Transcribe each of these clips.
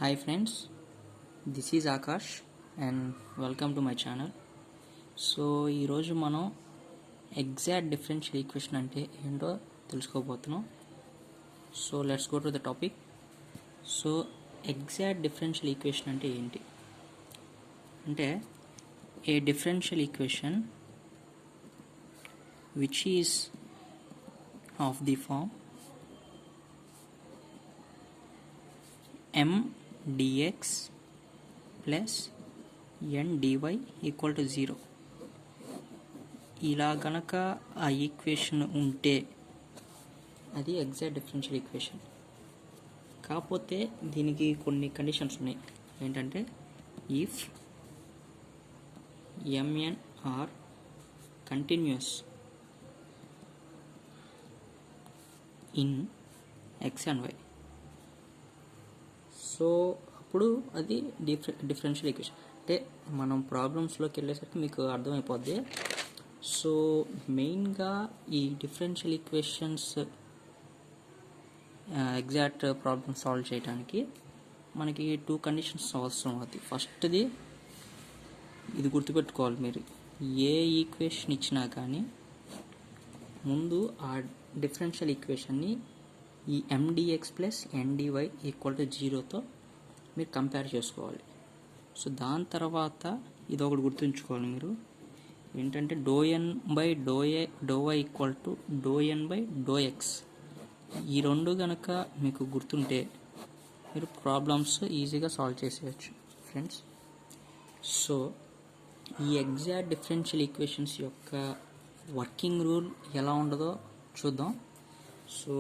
Hi friends, this is Akash and welcome to my channel. So ఈరోజు మనం exact differential equation అంటే ఏంటో తెలుసుకోబోతున్నాం. So let's go to the topic. So exact differential equation అంటే ఏంటి అంటే a differential equation which is of the form m dx plus n dy equal to 0. ఇలా గనక ఆ ఈక్వేషన్ ఉంటే అది ఎగ్జాక్ట్ డిఫరెన్షియల్ ఈక్వేషన్. కాకపోతే దీనికి కొన్ని కండిషన్స్ ఉన్నాయి. ఏంటంటే if mn are continuous in x and y, so అప్పుడు అది డిఫరెన్షియల్ ఈక్వేషన్. అంటే మనం ప్రాబ్లమ్స్లోకి వెళ్ళేసరికి మీకు అర్థమైపోద్ది. సో మెయిన్గా ఈ differential equations exact problem solve చేయడానికి మనకి 2 కండిషన్స్ అవసరం అవుతాయి. ఫస్ట్ది ఇది గుర్తుపెట్టుకోవాలి మీరు, ఏ ఈక్వేషన్ ఇచ్చినా కానీ ముందు ఆ డిఫరెన్షియల్ ఈక్వేషన్ని ఈ mdx plus ndy equal to 0తో మీరు కంపేర్ చేసుకోవాలి. సో దాని తర్వాత ఇది ఒకటి గుర్తుంచుకోవాలి మీరు, ఏంటంటే ∂n/∂y ఈక్వల్ టు ∂n/∂x. ఈ రెండు కనుక మీకు గుర్తుంటే మీరు ప్రాబ్లమ్స్ ఈజీగా సాల్వ్ చేసేయచ్చు ఫ్రెండ్స్. సో ఈ ఎగ్జాక్ట్ డిఫరెన్షియల్ ఈక్వేషన్స్ యొక్క వర్కింగ్ రూల్ ఎలా ఉండదో చూద్దాం. సో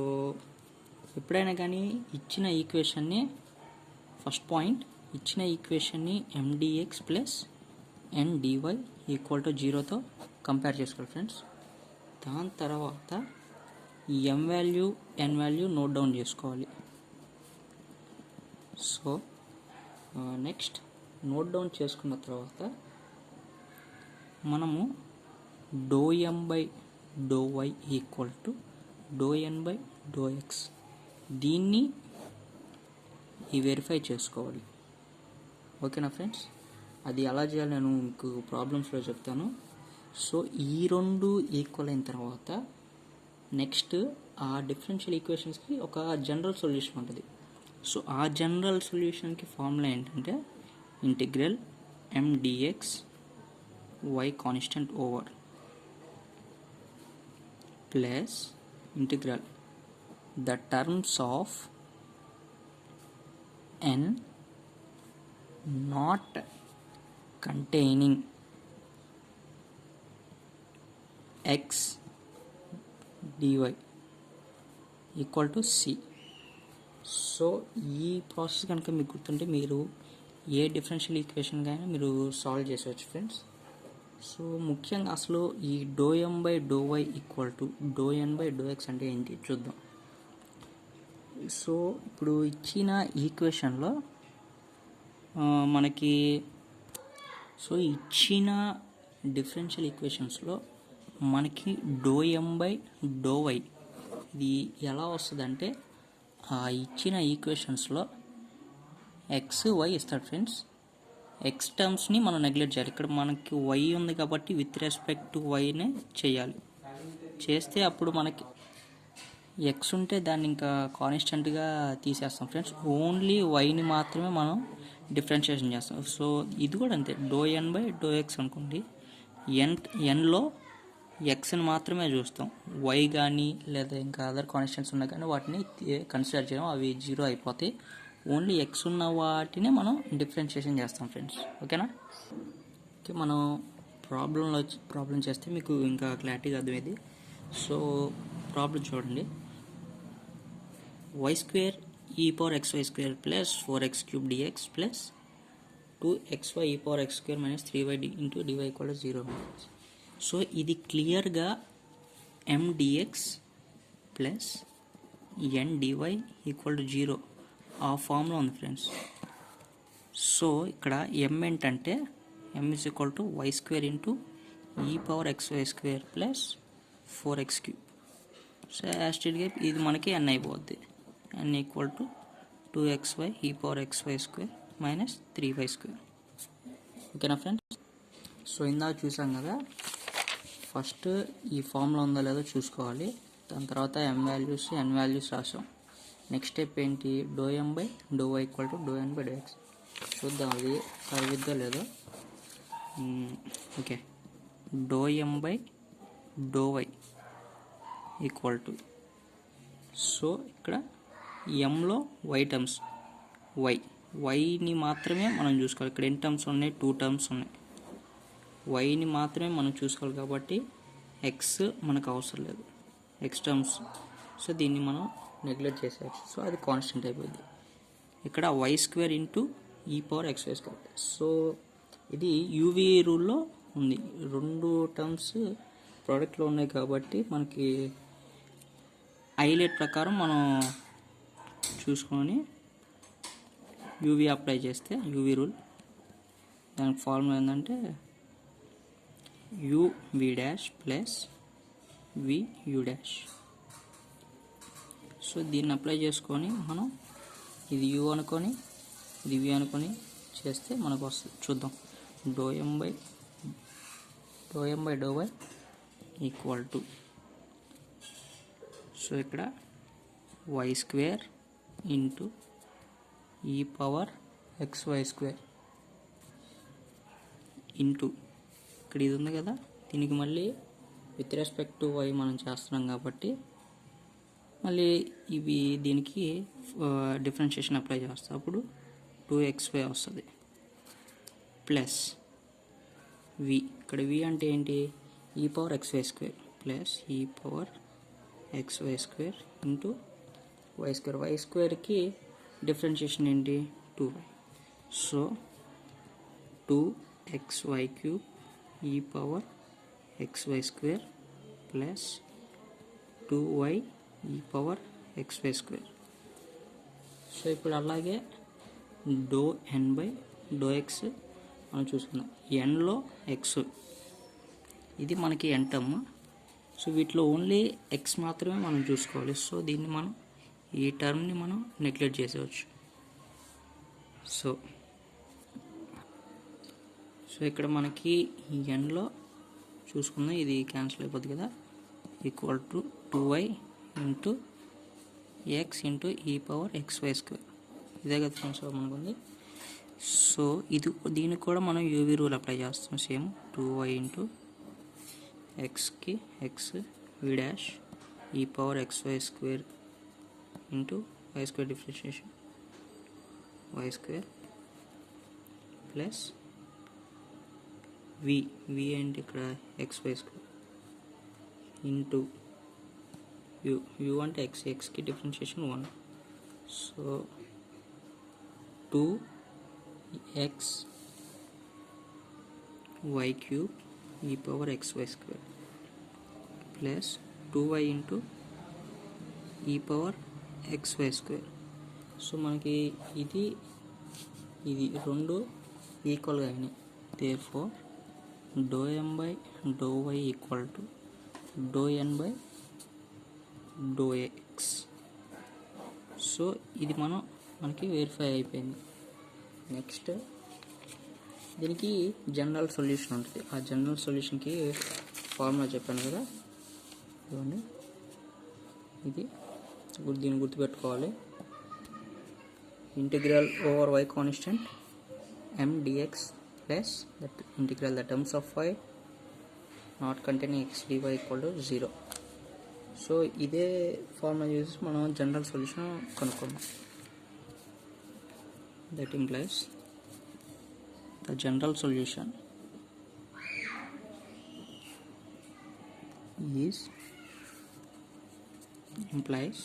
ఎప్పుడైనా కానీ ఇచ్చిన ఈక్వేషన్ని, ఫస్ట్ పాయింట్, ఇచ్చిన ఈక్వేషన్ని mdx plus ndy equal to 0తో కంపేర్ చేసుకోవాలి ఫ్రెండ్స్. దాని తర్వాత ఈ m value n value note down చేసుకోవాలి. సో నెక్స్ట్ నోట్ డౌన్ చేసుకున్న తర్వాత మనము ∂m/∂y ఈక్వల్ టు ∂n/∂x దీన్ని వెరిఫై చేసుకోవాలి. ఓకేనా ఫ్రెండ్స్? అది ఎలా చేయాలి నేను మీకు ప్రాబ్లమ్స్లో చెప్తాను. సో ఈ రెండు ఈక్వల్ అయిన తర్వాత నెక్స్ట్ ఆ డిఫరెన్షియల్ ఈక్వేషన్స్కి ఒక జనరల్ సొల్యూషన్ ఉంటుంది. సో ఆ జనరల్ సొల్యూషన్కి ఫార్ములా ఏంటంటే integral mdx y constant over plus integral the terms of n not containing x dy equal to c. So ఈ ప్రాసెస్ కనుక మీకు గుర్తుంటే మీరు ఏ డిఫరెన్షియల్ ఈక్వేషన్ కానీ మీరు సాల్వ్ చేసేవచ్చు ఫ్రెండ్స్. సో ముఖ్యంగా అసలు ఈ ∂m/∂y ఈక్వల్ టు ∂n/∂x అంటే ఏంటి చూద్దాం. సో ఇప్పుడు ఇచ్చిన ఈక్వేషన్లో మనకి, సో ఇచ్చిన డిఫరెన్షియల్ ఈక్వేషన్స్లో మనకి ∂m/∂y ఇది ఎలా వస్తుందంటే ఆ ఇచ్చిన ఈక్వేషన్స్లో ఎక్స్ వై ఇస్తాడు ఫ్రెండ్స్. ఎక్స్ టర్మ్స్ని మనం నెగ్లెక్ట్ చేయాలి. ఇక్కడ మనకి వై ఉంది కాబట్టి విత్ రెస్పెక్ట్ టు వైనే చేయాలి. చేస్తే అప్పుడు మనకి ఎక్స్ ఉంటే దాన్ని ఇంకా కాన్స్టెంట్గా తీసేస్తాం ఫ్రెండ్స్. ఓన్లీ వైని మాత్రమే మనం డిఫరెన్షియేషన్ చేస్తాం. సో ఇది కూడా అంతే, ∂n/∂x అనుకోండి, ఎన్లో ఎక్స్ని మాత్రమే చూస్తాం. వై కానీ లేదా ఇంకా అదర్ కాన్స్టెంట్స్ ఉన్నా కానీ వాటిని కన్సిడర్ చేయడం, అవి 0 అయిపోతాయి. ఓన్లీ ఎక్స్ ఉన్న వాటిని మనం డిఫరెన్షియేషన్ చేస్తాం ఫ్రెండ్స్. ఓకేనా? ఓకే, మనం ప్రాబ్లం చేస్తే మీకు ఇంకా క్లారిటీగా అర్థమైంది. సో ప్రాబ్లం చూడండి, y² e⁻xy² plus 4x³ dx plus 2xy e⁻x² minus 3y into dy equal to 0. So ఇది క్లియర్గా mdx plus ndy equal to 0 ఆ ఫామ్లో ఉంది ఫ్రెండ్స్. సో ఇక్కడ m ఏంటంటే m is equal to y² into e⁻xy² plus 4x³. So యాస్టిడ్గా ఇది మనకి n అయిపోద్ది, n equal to 2xy e power xy square minus 3y square. ఓకేనా ఫ్రెండ్స్? సో ఇందాక చూసాం కదా, ఫస్ట్ ఈ ఫార్ములా ఉందో లేదో చూసుకోవాలి. దాని తర్వాత ఎన్ వాల్యూస్ రాసాం. నెక్స్ట్ స్టెప్ ఏంటి, ∂m/∂y = ∂n/∂x. చూద్దాం అది చదివిద్దో లేదో. ఓకే, ∂m/∂y = సో ఇక్కడ ఎంలో y టర్మ్స్, వైని మాత్రమే మనం చూసుకోవాలి. ఇక్కడ ఎన్ని టర్మ్స్ ఉన్నాయి, 2 టర్మ్స్ ఉన్నాయి. వైని మాత్రమే మనం చూసుకోవాలి కాబట్టి ఎక్స్ మనకు అవసరం లేదు, ఎక్స్ టర్మ్స్. సో దీన్ని మనం నెగ్లెక్ట్ చేసేయచ్చు. సో అది కాన్స్టెంట్ అయిపోయింది. ఇక్కడ y² × e power xy². So ఇది యూవీ రూల్లో ఉంది. 2 టర్మ్స్ ప్రోడక్ట్లో ఉన్నాయి కాబట్టి మనకి హైలైట్ ప్రకారం మనం చూసుకొని యూవీ అప్లై చేస్తే, యూవీ రూల్ దానికి ఫార్ములా ఏంటంటే uv' ప్లస్ vu'. సో దీన్ని అప్లై చేసుకొని మనం ఇది u అనుకొని ఇది v అనుకొని చేస్తే మనకు వస్తుంది. చూద్దాం. ∂m/∂y = సో ఇక్కడ y² × e power xy² into ఇక్కడ ఇది ఉంది కదా, దీనికి మళ్ళీ విత్ రెస్పెక్ట్ టు y మనం చేస్తున్నాం కాబట్టి మళ్ళీ ఇవి దీనికి డిఫరెన్షియేషన్ అప్లై చేస్తాం. అప్పుడు 2xy వస్తుంది ప్లస్ v. ఇక్కడ v అంటే ఏంటి, e power xy² plus e power xy² into y². y²కి డిఫరెన్షియేషన్ ఏంటి, 2y. So 2xy³ e power xy² plus 2y e power xy². So ఇప్పుడు అలాగే ∂n/∂x మనం చూసుకుందాం. ఎన్లో ఎక్స్, ఇది మనకి ఎన్ టర్మ్. సో వీటిలో ఓన్లీ ఎక్స్ మాత్రమే మనం చూసుకోవాలి. సో దీన్ని మనం ఈ టర్మ్ని మనం నెగ్లెక్ట్ చేసేవచ్చు. సో ఇక్కడ మనకి ఎన్లో చూసుకుందాం, ఇది క్యాన్సిల్ అయిపోద్ది కదా, = 2y × x × e power xy². ఇదే కదా ఫ్రెండ్స్ మనకుంది. సో దీనికి కూడా మనం యూవీ రూల్ అప్లై చేస్తాం. సేమ్ 2y × xకి x v' e power xy² into y² differentiation y² plus v అంటే ఇక్కడ xy² ఇంటూ u అంటే xకి differentiation 1. So 2xy³ e power xy² plus 2y × e power xy². So మనకి ఇది రెండు ఈక్వల్గా అయినాయి. Therefore ∂m/∂y = ∂n/∂x. సో ఇది మనకి వెరిఫై అయిపోయింది. నెక్స్ట్ దీనికి జనరల్ సొల్యూషన్ ఉంటుంది. ఆ జనరల్ సొల్యూషన్కి ఫార్ములా చెప్పాను కదా, ఇవ్వండి. ఇది దీన్ని గుర్తుపెట్టుకోవాలి. Integral over y constant m dx plus that integral the terms of y not containing x dy = 0. So ఇదే ఫార్ములా యూజ్ మనం జనరల్ సొల్యూషన్ కనుక్కుందాం. That implies the general solution is implies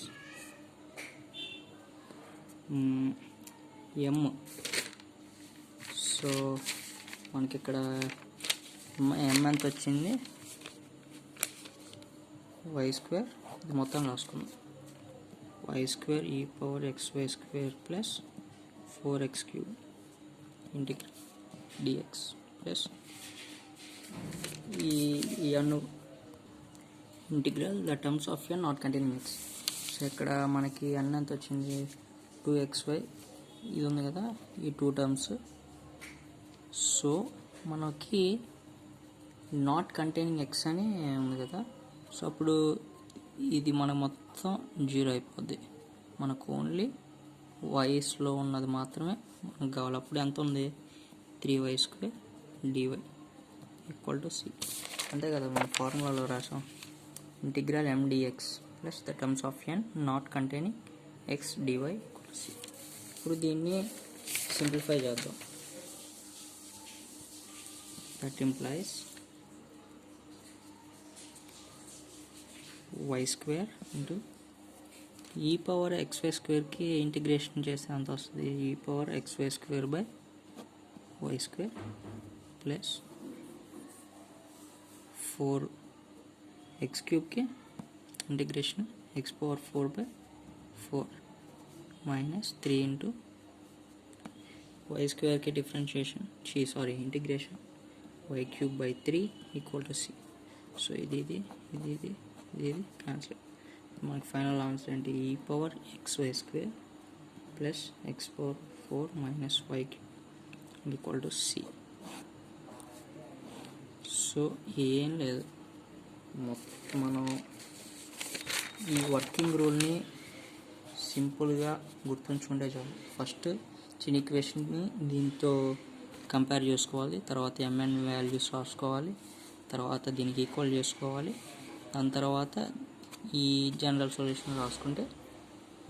m. So మనకి ఇక్కడ m ఎంత వచ్చింది, y². ఇది మొత్తం రాసుకుందాం. y² e power xy² plus 4x³ integral dx plus ఈ అను integral the terms of n not containing x. So ఇక్కడ మనకి n ఎంత వచ్చింది, 2xy ఇది ఉంది కదా, ఈ 2 టర్మ్స్. సో మనకి నాట్ కంటైనింగ్ ఎక్స్ అని ఉంది కదా, సో అప్పుడు ఇది మన మొత్తం 0 అయిపోద్ది. మనకు ఓన్లీ వైస్లో ఉన్నది మాత్రమే మనకు కావాలి. అప్పుడు ఎంత ఉంది, 3y² dy = c. అంతే కదా, మన ఫార్ములాలో రాసాం. Integral mdx plus the terms of n not containing x dy = c. ఇప్పుడు దీన్ని సింప్లిఫై చేద్దాం. That implies y² into e⁻xy² integration చేస్తే అంత వస్తుంది, e⁻xy²y² plus 4x³ integration x⁴/4 minus 3 into y² differentiation integration y³/3 = c. So ఇది cancel. మనకి final answer ఏంటి, e⁻xy² plus x⁴ minus y³ = c. So ఏం లేదు, మొత్తం మనం ఈ వర్కింగ్ రూల్ని సింపుల్గా గుర్తుంచుకుంటే చాలు. ఫస్ట్ చిన్న ఈక్వేషన్ని దీంతో కంపేర్ చేసుకోవాలి, తర్వాత mn వాల్యూస్ రాసుకోవాలి, తర్వాత దీనికి ఈక్వల్ చేసుకోవాలి, దాని తర్వాత ఈ జనరల్ సొల్యూషన్ రాసుకుంటే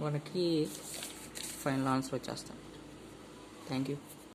మనకి ఫైనల్ ఆన్సర్ వచ్చేస్తాం. Thank you.